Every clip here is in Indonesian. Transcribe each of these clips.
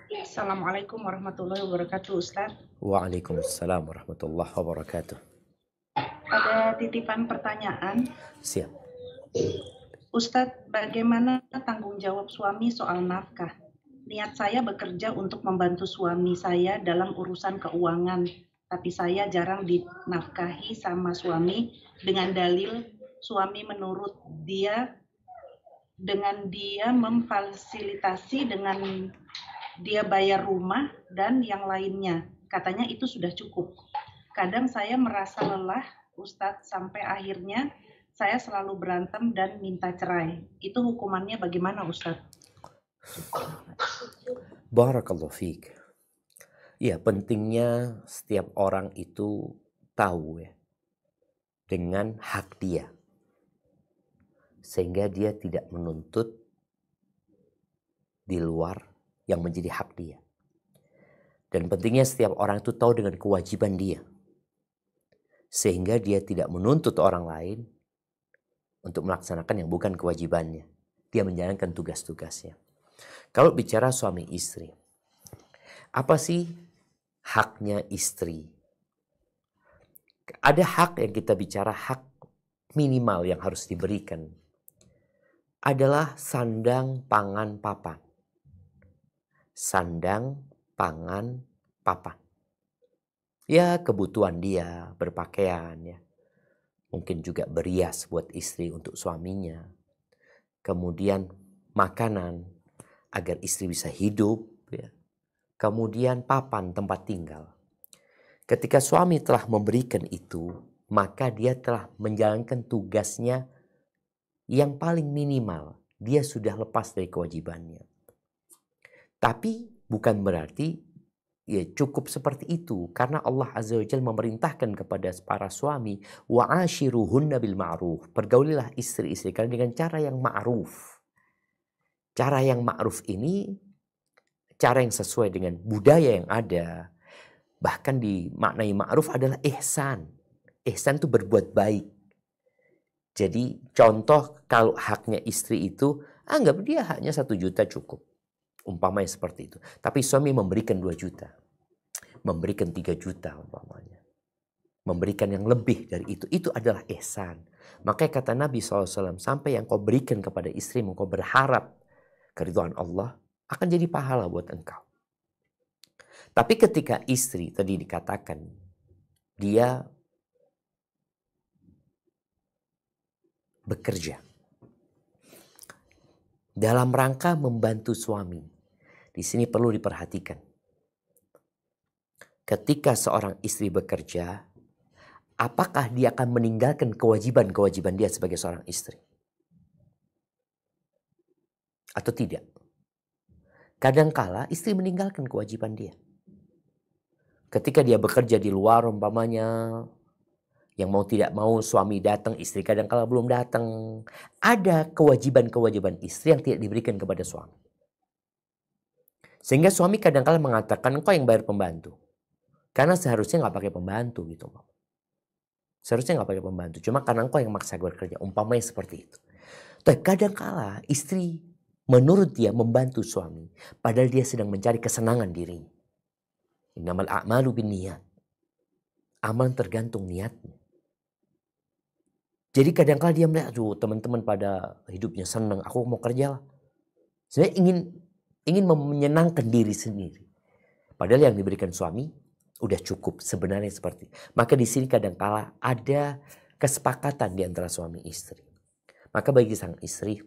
Assalamualaikum warahmatullahi wabarakatuh, Ustaz. Waalaikumsalam warahmatullahi wabarakatuh. Ada titipan pertanyaan. Siap. Ustadz, bagaimana tanggung jawab suami soal nafkah? Niat saya bekerja untuk membantu suami saya dalam urusan keuangan, tapi saya jarang dinafkahi sama suami dengan dalil suami menurut dia dengan dia memfasilitasi dengan dia bayar rumah dan yang lainnya. Katanya itu sudah cukup. Kadang saya merasa lelah, Ustadz, sampai akhirnya saya selalu berantem dan minta cerai. Itu hukumannya bagaimana, Ustadz? Barakallahu fiik. Ya, pentingnya setiap orang itu tahu ya dengan hak dia. Sehingga dia tidak menuntut di luar yang menjadi hak dia. Dan pentingnya setiap orang itu tahu dengan kewajiban dia. Sehingga dia tidak menuntut orang lain untuk melaksanakan yang bukan kewajibannya. Dia menjalankan tugas-tugasnya. Kalau bicara suami istri, apa sih haknya istri? Ada hak yang kita bicara, hak minimal yang harus diberikan. Adalah sandang, pangan, papan. Sandang, pangan, papan. Ya, kebutuhan dia berpakaian ya. Mungkin juga berias buat istri untuk suaminya. Kemudian makanan agar istri bisa hidup ya. Kemudian papan tempat tinggal. Ketika suami telah memberikan itu, maka dia telah menjalankan tugasnya yang paling minimal. Dia sudah lepas dari kewajibannya. Tapi bukan berarti ya cukup seperti itu. Karena Allah Azza wa Jalla memerintahkan kepada para suami, wa'ashiruhunna bil ma'ruf. Pergaulilah istri-istri kalian dengan cara yang ma'ruf. Cara yang ma'ruf ini cara yang sesuai dengan budaya yang ada. Bahkan dimaknai ma'ruf adalah ihsan. Ihsan itu berbuat baik. Jadi contoh kalau haknya istri itu, anggap dia haknya 1 juta cukup. Umpamanya seperti itu. Tapi suami memberikan 2 juta. Memberikan 3 juta umpamanya. Memberikan yang lebih dari itu. Itu adalah ihsan. Makanya kata Nabi SAW, sampai yang kau berikan kepada istrimu, kau berharap keridhaan Allah, akan jadi pahala buat engkau. Tapi ketika istri tadi dikatakan dia bekerja dalam rangka membantu suami, di sini perlu diperhatikan. Ketika seorang istri bekerja, apakah dia akan meninggalkan kewajiban-kewajiban dia sebagai seorang istri? Atau tidak? Kadangkala istri meninggalkan kewajiban dia. Ketika dia bekerja di luar umpamanya, yang mau tidak mau suami datang, istri kadangkala belum datang. Ada kewajiban-kewajiban istri yang tidak diberikan kepada suami. Sehingga suami kadangkala mengatakan, engkau yang bayar pembantu. Karena seharusnya nggak pakai pembantu gitu. Seharusnya nggak pakai pembantu. Cuma karena engkau yang maksa bekerja. Umpamanya seperti itu. Tapi kadangkala istri menurut dia membantu suami. Padahal dia sedang mencari kesenangan dirinya. Innamal a'malu binniyat. Amal tergantung niatnya. Jadi kadang-kala dia melihat, aduh teman-teman pada hidupnya senang, aku mau kerja lah. Saya ingin menyenangkan diri sendiri. Padahal yang diberikan suami udah cukup sebenarnya seperti. Maka di sini kadang-kala ada kesepakatan di antara suami istri. Maka bagi sang istri,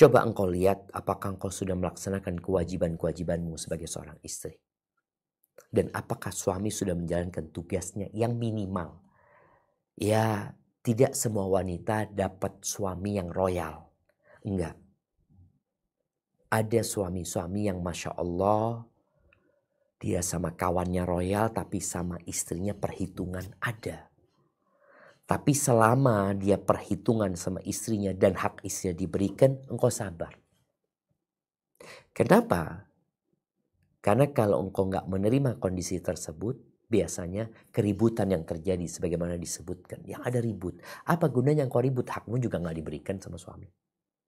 coba engkau lihat apakah engkau sudah melaksanakan kewajiban-kewajibanmu sebagai seorang istri. Dan apakah suami sudah menjalankan tugasnya yang minimal. Ya, tidak semua wanita dapat suami yang royal. Enggak. Ada suami-suami yang Masya Allah, dia sama kawannya royal, tapi sama istrinya perhitungan ada. Tapi selama dia perhitungan sama istrinya dan hak istrinya diberikan, engkau sabar. Kenapa? Karena kalau engkau nggak menerima kondisi tersebut, biasanya keributan yang terjadi sebagaimana disebutkan. Yang ada ribut. Apa gunanya engkau ribut? Hakmu juga nggak diberikan sama suami.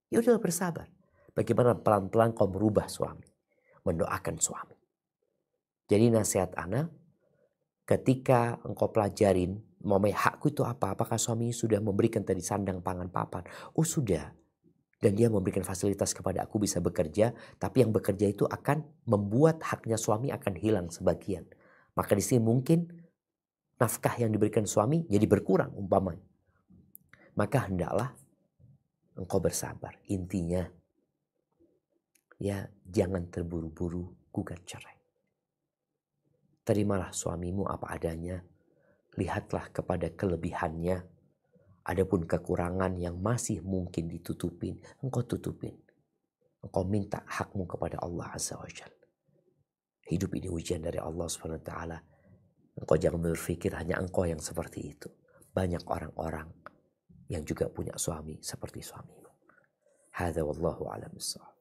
Ya udah bersabar. Bagaimana pelan-pelan kau merubah suami, mendoakan suami. Jadi nasihat ana, ketika engkau pelajarin, mamai hakku itu apa? Apakah suami sudah memberikan tadi sandang, pangan, papan? Oh sudah. Dan dia memberikan fasilitas kepada aku bisa bekerja. Tapi yang bekerja itu akan membuat haknya suami akan hilang sebagian. Maka di sini mungkin nafkah yang diberikan suami jadi berkurang umpamanya. Maka hendaklah engkau bersabar. Intinya, ya jangan terburu-buru gugat cerai. Terimalah suamimu apa adanya. Lihatlah kepada kelebihannya. Adapun kekurangan yang masih mungkin ditutupin, engkau tutupin. Engkau minta hakmu kepada Allah Azza wa Jalla. Hidup ini ujian dari Allah Subhanahu wa taala. Engkau jangan berpikir hanya engkau yang seperti itu. Banyak orang-orang yang juga punya suami seperti suamimu. Hadza wallahu a'lam bissawab.